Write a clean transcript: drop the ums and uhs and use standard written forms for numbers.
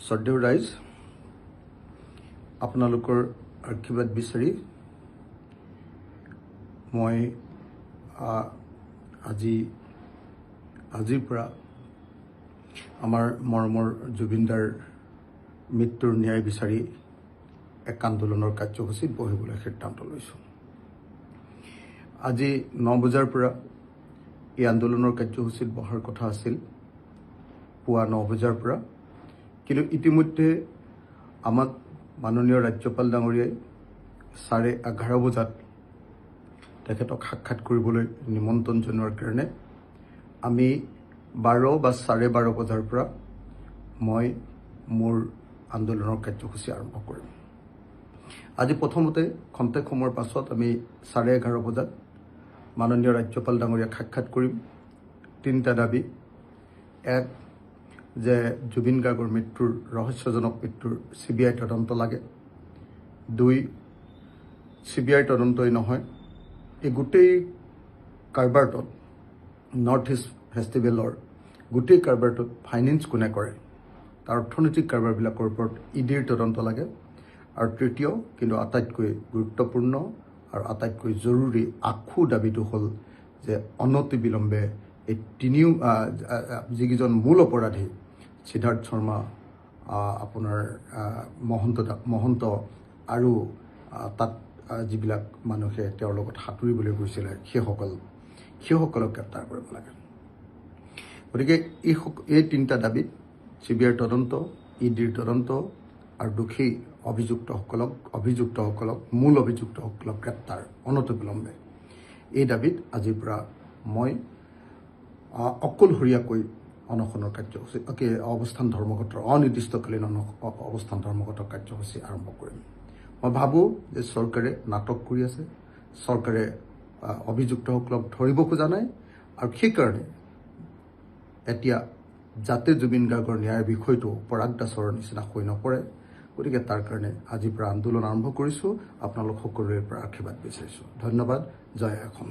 শ্ৰদ্ধেয় ৰাইজ, আপোনালোকৰ আশীৰ্বাদ বিচাৰি মই আজিৰ পৰা আমাৰ মৰমৰ জুবিনদাৰ মৃত্যুৰ ন্যায় বিচাৰি এক আন্দোলনৰ কাৰ্যসূচীত বহিবলৈ সিদ্ধান্ত লৈছোঁ। আজি 9 বজাৰ পৰা এই আন্দোলনৰ কাৰ্যসূচীত বহাৰ কথা আছিল, পুৱা 9 বজাৰ পৰা। কিন্তু ইতিমধ্যে আমাক মাননীয় ৰাজ্যপাল ডাঙৰীয়াই 11:30 বজাত তেখেতক সাক্ষাৎ কৰিবলৈ নিমন্ত্ৰণ জনোৱাৰ কাৰণে আমি 12 বা 12:30 বজাৰ পৰা মই মোৰ আন্দোলনৰ কাৰ্যসূচী আৰম্ভ কৰিম। আজি প্ৰথমতে খন্তেক সময়ৰ পাছত আমি 11:30 বজাত মাননীয় ৰাজ্যপাল ডাঙৰীয়াক সাক্ষাৎ কৰিম। 3টা দাবী। এক, যে জুবিন গাৰ্গৰ মৃত্যুৰ ৰহস্যজনক মৃত্যুৰ CBI তদন্ত লাগে। 2, CBI তদন্তই নহয়, এই গোটেই কাৰবাৰটোত, নৰ্থ ইষ্ট ফেষ্টিভেলৰ গোটেই কাৰবাৰটোত ফাইনেন্স কোনে কৰে, তাৰ অৰ্থনৈতিক কাৰবাৰবিলাকৰ ওপৰত EDৰ তদন্ত লাগে। আৰু তৃতীয়, কিন্তু আটাইতকৈ গুৰুত্বপূৰ্ণ আৰু আটাইতকৈ জৰুৰী আখু দাবীটো হ'ল যে অনতিবিলম্বে এই যিকেইজন মূল অপৰাধী, সিদ্ধাৰ্থ শৰ্মা, আপোনাৰ মহন্ত আৰু তাত যিবিলাক মানুহে তেওঁৰ লগত সাঁতুৰিবলৈ গৈছিলে সেইসকলক গ্ৰেপ্তাৰ কৰিব লাগে। গতিকে এই 3টা দাবীত CBIৰ তদন্ত, EDৰ তদন্ত আৰু দোষী অভিযুক্তসকলক মূল অভিযুক্তসকলক গ্ৰেপ্তাৰ অনতিবিলম্বে, এই দাবীত আজিৰ পৰা মই অকলশৰীয়াকৈ অনশনৰ কাৰ্যসূচী অৱস্থান ধৰ্মঘটৰ অনিৰ্দিষ্টকালীন অৱস্থান ধৰ্মঘটৰ কাৰ্যসূচী আৰম্ভ কৰিম। মই ভাবোঁ যে চৰকাৰে নাটক কৰি আছে, চৰকাৰে অভিযুক্তসকলক ধৰিব খোজা নাই, আৰু সেইকাৰণে এতিয়া যাতে জুবিন গাৰ্গৰ ন্যায়ৰ বিষয়টো পৰাগ দাসৰ নিচিনা হৈ নপৰে, গতিকে তাৰ কাৰণে আজিৰ পৰা আন্দোলন আৰম্ভ কৰিছোঁ। আপোনালোক সকলোৰে পৰা আশীৰ্বাদ বিচাৰিছোঁ। ধন্যবাদ। জয় অসম।